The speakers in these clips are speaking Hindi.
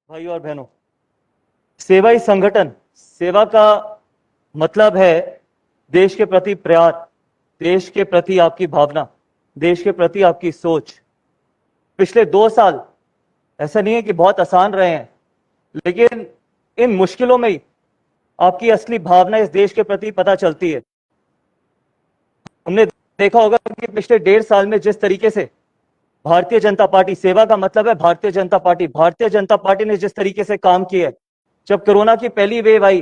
भाई और बहनों, सेवा ही संगठन। सेवा का मतलब है देश के प्रति प्यार, देश के प्रति आपकी भावना, देश के प्रति आपकी सोच। पिछले 2 साल ऐसा नहीं है कि बहुत आसान रहे हैं, लेकिन इन मुश्किलों में ही आपकी असली भावना इस देश के प्रति पता चलती है। हमने देखा होगा कि पिछले 1.5 साल में जिस तरीके से भारतीय जनता पार्टी, सेवा का मतलब है भारतीय जनता पार्टी ने जिस तरीके से काम किया है। जब कोरोना की पहली वेव आई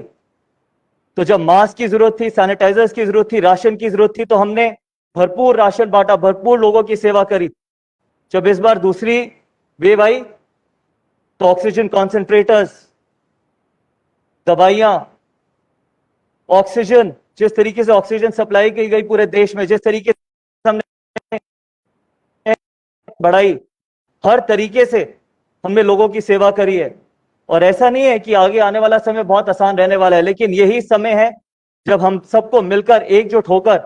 तो जब मास्क की जरूरत थी, सैनिटाइजर्स की जरूरत थी, राशन की जरूरत थी, तो हमने भरपूर राशन बांटा, भरपूर लोगों की सेवा करी। जब इस बार दूसरी वेव आई तो ऑक्सीजन कॉन्सेंट्रेटर्स, दवाइयां, ऑक्सीजन, जिस तरीके से ऑक्सीजन सप्लाई की गई पूरे देश में, जिस तरीके से हमने बढ़ाई, हर तरीके से हमने लोगों की सेवा करी है। और ऐसा नहीं है कि आगे आने वाला समय बहुत आसान रहने वाला है, लेकिन यही समय है जब हम सबको मिलकर एकजुट होकर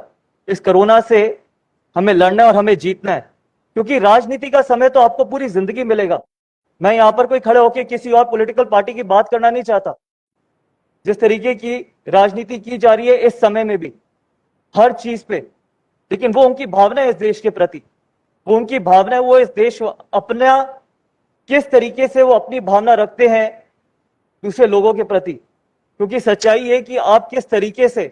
इस कोरोना से हमें लड़ना है और हमें जीतना है। क्योंकि राजनीति का समय तो आपको पूरी जिंदगी मिलेगा। मैं यहां पर कोई खड़े होकर किसी और पॉलिटिकल पार्टी की बात करना नहीं चाहता। जिस तरीके की राजनीति की जा रही है इस समय में भी हर चीज पे, लेकिन वो उनकी भावना है इस देश के प्रति, वो उनकी भावना है, वो इस देश अपना किस तरीके से वो अपनी भावना रखते हैं दूसरे लोगों के प्रति। क्योंकि सच्चाई है कि आप किस तरीके से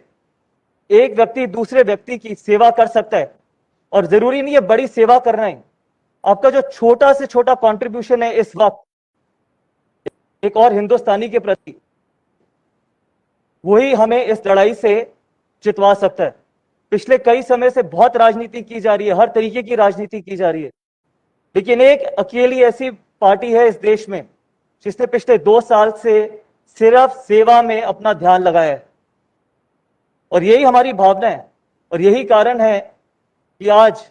एक व्यक्ति दूसरे व्यक्ति की सेवा कर सकता है, और जरूरी नहीं है बड़ी सेवा करना है, आपका जो छोटा से छोटा कंट्रीब्यूशन है इस वक्त एक और हिंदुस्तानी के प्रति, वही हमें इस लड़ाई से जितवा सकता है। पिछले कई समय से बहुत राजनीति की जा रही है, हर तरीके की राजनीति की जा रही है, लेकिन एक अकेली ऐसी पार्टी है इस देश में जिसने पिछले 2 साल से सिर्फ सेवा में अपना ध्यान लगाया है। और यही हमारी भावना है, और यही कारण है कि आज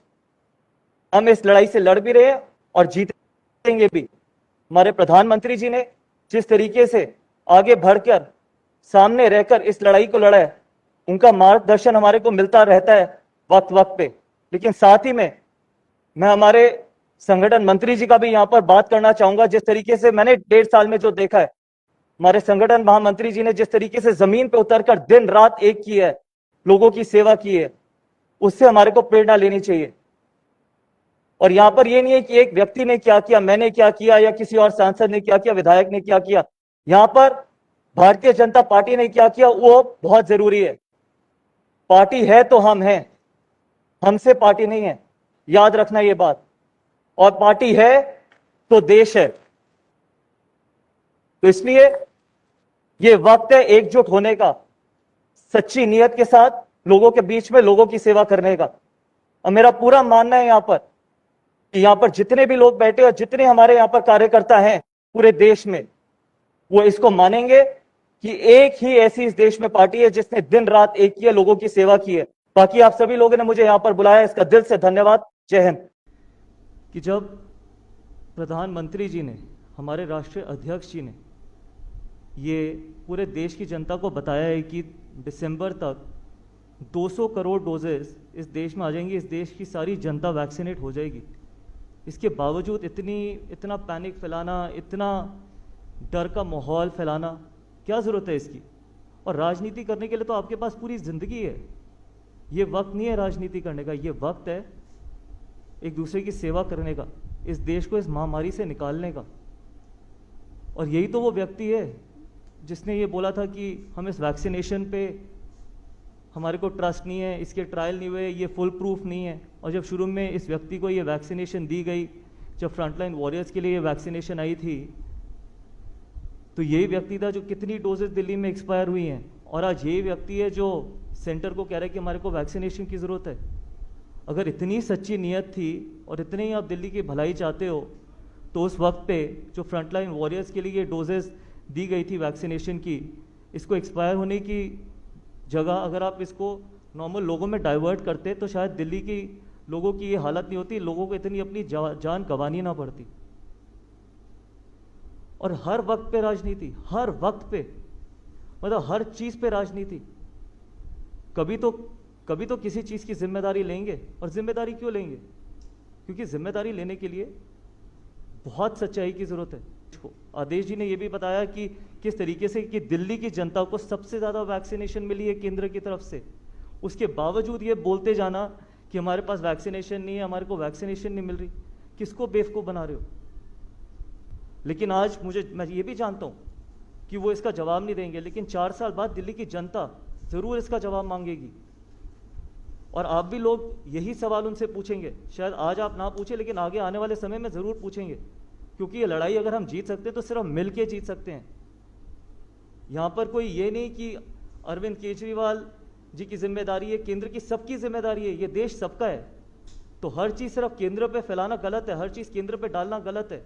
हम इस लड़ाई से लड़ भी रहे हैं और जीतेंगे भी। हमारे प्रधानमंत्री जी ने जिस तरीके से आगे बढ़कर सामने रहकर इस लड़ाई को लड़ा है, उनका मार्गदर्शन हमारे को मिलता रहता है वक्त वक्त पे। लेकिन साथ ही में मैं हमारे संगठन मंत्री जी का भी यहां पर बात करना चाहूंगा। जिस तरीके से मैंने 1.5 साल में जो देखा है, हमारे संगठन महामंत्री जी ने जिस तरीके से जमीन पे उतरकर दिन रात एक की है, लोगों की सेवा की है, उससे हमारे को प्रेरणा लेनी चाहिए। और यहां पर यह नहीं है कि एक व्यक्ति ने क्या किया, मैंने क्या किया, या किसी और सांसद ने क्या किया, विधायक ने क्या किया। यहां पर भारतीय जनता पार्टी ने क्या किया वो बहुत जरूरी है। पार्टी है तो हम हैं, हमसे पार्टी नहीं है, याद रखना ये बात। और पार्टी है तो देश है। तो इसलिए ये वक्त है एकजुट होने का, सच्ची नीयत के साथ लोगों के बीच में लोगों की सेवा करने का। और मेरा पूरा मानना है यहां पर कि यहां पर जितने भी लोग बैठे और जितने हमारे यहां पर कार्यकर्ता हैं पूरे देश में, वो इसको मानेंगे कि एक ही ऐसी इस देश में पार्टी है जिसने दिन रात एक किया, लोगों की सेवा की है। बाकी आप सभी लोगों ने मुझे यहां पर बुलाया, इसका दिल से धन्यवाद। जय हिंद। कि जब प्रधानमंत्री जी ने, हमारे राष्ट्रीय अध्यक्ष जी ने ये पूरे देश की जनता को बताया है कि दिसंबर तक 200 करोड़ डोजेस इस देश में आ जाएंगी, इस देश की सारी जनता वैक्सीनेट हो जाएगी, इसके बावजूद इतना पैनिक फैलाना, इतना डर का माहौल फैलाना, क्या ज़रूरत है इसकी? और राजनीति करने के लिए तो आपके पास पूरी ज़िंदगी है। ये वक्त नहीं है राजनीति करने का, ये वक्त है एक दूसरे की सेवा करने का, इस देश को इस महामारी से निकालने का। और यही तो वो व्यक्ति है जिसने ये बोला था कि हम इस वैक्सीनेशन पे हमारे को ट्रस्ट नहीं है, इसके ट्रायल नहीं हुए, ये फुल प्रूफ नहीं है। और जब शुरू में इस व्यक्ति को ये वैक्सीनेशन दी गई, जब फ्रंटलाइन वॉरियर्स के लिए ये वैक्सीनेशन आई थी, तो यही व्यक्ति था जो कितनी डोजेस दिल्ली में एक्सपायर हुई हैं। और आज यही व्यक्ति है जो सेंटर को कह रहा है कि हमारे को वैक्सीनेशन की ज़रूरत है। अगर इतनी सच्ची नीयत थी और इतने ही आप दिल्ली की भलाई चाहते हो, तो उस वक्त पे जो फ्रंटलाइन वॉरियर्स के लिए ये डोजेस दी गई थी वैक्सीनेशन की, इसको एक्सपायर होने की जगह अगर आप इसको नॉर्मल लोगों में डाइवर्ट करते तो शायद दिल्ली की लोगों की ये हालत नहीं होती, लोगों को इतनी अपनी जान गंवानी ना पड़ती। और हर वक्त पे राजनीति, हर वक्त पे, मतलब हर चीज़ पे राजनीति। कभी तो किसी चीज़ की जिम्मेदारी लेंगे। और जिम्मेदारी क्यों लेंगे? क्योंकि जिम्मेदारी लेने के लिए बहुत सच्चाई की ज़रूरत है। आदेश जी ने यह भी बताया कि किस तरीके से कि दिल्ली की जनता को सबसे ज़्यादा वैक्सीनेशन मिली है केंद्र की तरफ से। उसके बावजूद ये बोलते जाना कि हमारे पास वैक्सीनेशन नहीं है, हमारे को वैक्सीनेशन नहीं मिल रही, किसको बेवकूफ़ बना रहे हो? लेकिन आज मैं ये भी जानता हूँ कि वो इसका जवाब नहीं देंगे, लेकिन 4 साल बाद दिल्ली की जनता ज़रूर इसका जवाब मांगेगी। और आप भी लोग यही सवाल उनसे पूछेंगे। शायद आज आप ना पूछें, लेकिन आगे आने वाले समय में ज़रूर पूछेंगे, क्योंकि ये लड़ाई अगर हम जीत सकते हैं तो सिर्फ मिल के जीत सकते हैं। यहाँ पर कोई ये नहीं कि अरविंद केजरीवाल जी की जिम्मेदारी है, केंद्र की सबकी जिम्मेदारी है, ये देश सबका है। तो हर चीज़ सिर्फ केंद्र पे फैलाना गलत है, हर चीज़ केंद्र पे डालना गलत है।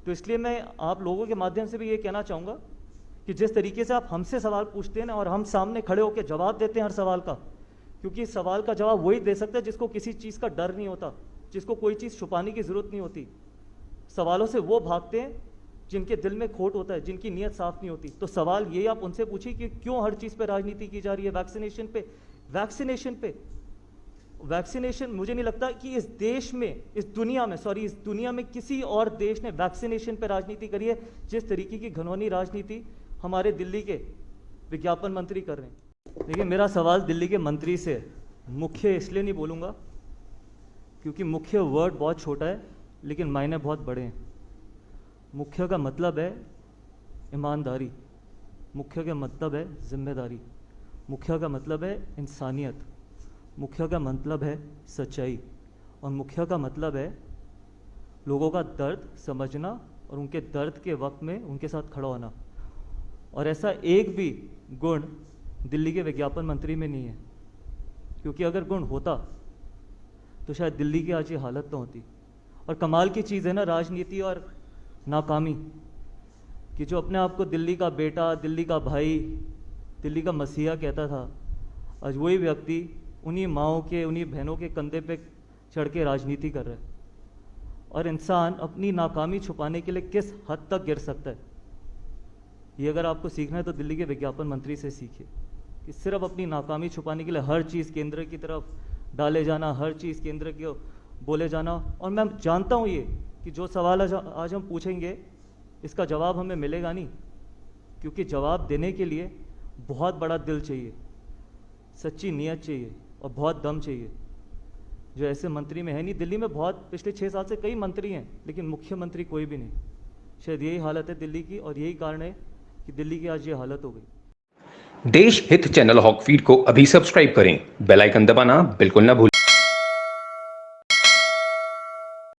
तो इसलिए मैं आप लोगों के माध्यम से भी ये कहना चाहूँगा कि जिस तरीके से आप हमसे सवाल पूछते हैं ना, और हम सामने खड़े होकर जवाब देते हैं हर सवाल का, क्योंकि इस सवाल का जवाब वही दे सकता है जिसको किसी चीज़ का डर नहीं होता, जिसको कोई चीज़ छुपाने की ज़रूरत नहीं होती। सवालों से वो भागते हैं जिनके दिल में खोट होता है, जिनकी नीयत साफ नहीं होती। तो सवाल ये आप उनसे पूछिए कि क्यों हर चीज़ पे राजनीति की जा रही है? वैक्सीनेशन मुझे नहीं लगता कि इस देश में, इस दुनिया में किसी और देश ने वैक्सीनेशन पे राजनीति करी है जिस तरीके की घिनौनी राजनीति हमारे दिल्ली के विज्ञापन मंत्री कर रहे हैं। देखिए, मेरा सवाल दिल्ली के मंत्री से है। मुख्य इसलिए नहीं बोलूँगा क्योंकि मुख्य वर्ड बहुत छोटा है, लेकिन मायने बहुत बड़े हैं। मुख्य का मतलब है ईमानदारी, मुख्य का मतलब है जिम्मेदारी, मुख्य का मतलब है इंसानियत, मुख्य का मतलब है सच्चाई, और मुख्य का मतलब है लोगों का दर्द समझना और उनके दर्द के वक्त में उनके साथ खड़ा होना। और ऐसा एक भी गुण दिल्ली के विज्ञापन मंत्री में नहीं है, क्योंकि अगर गुण होता तो शायद दिल्ली की आज ये हालत ना होती। और कमाल की चीज़ है ना राजनीति और नाकामी, कि जो अपने आप को दिल्ली का बेटा, दिल्ली का भाई, दिल्ली का मसीहा कहता था, आज वही व्यक्ति उन्हीं माँओं के, उन्हीं बहनों के कंधे पे चढ़ के राजनीति कर रहा है। और इंसान अपनी नाकामी छुपाने के लिए किस हद तक गिर सकता है, ये अगर आपको सीखना है तो दिल्ली के विज्ञापन मंत्री से सीखिए, कि सिर्फ अपनी नाकामी छुपाने के लिए हर चीज़ केंद्र की तरफ डाले जाना, हर चीज़ केंद्र के बोले जाना। और मैं जानता हूँ ये कि जो सवाल आज हम पूछेंगे इसका जवाब हमें मिलेगा नहीं, क्योंकि जवाब देने के लिए बहुत बड़ा दिल चाहिए, सच्ची नीयत चाहिए और बहुत दम चाहिए, जो ऐसे मंत्री में है नहीं। दिल्ली में बहुत पिछले 6 साल से कई मंत्री हैं, लेकिन मुख्यमंत्री कोई भी नहीं। शायद यही हालत है दिल्ली की, और यही कारण है कि दिल्ली की आज ये हालत हो गई। देश हित चैनल हॉक फीड को अभी सब्सक्राइब करें, बेल आइकन दबाना बिल्कुल ना भूलें।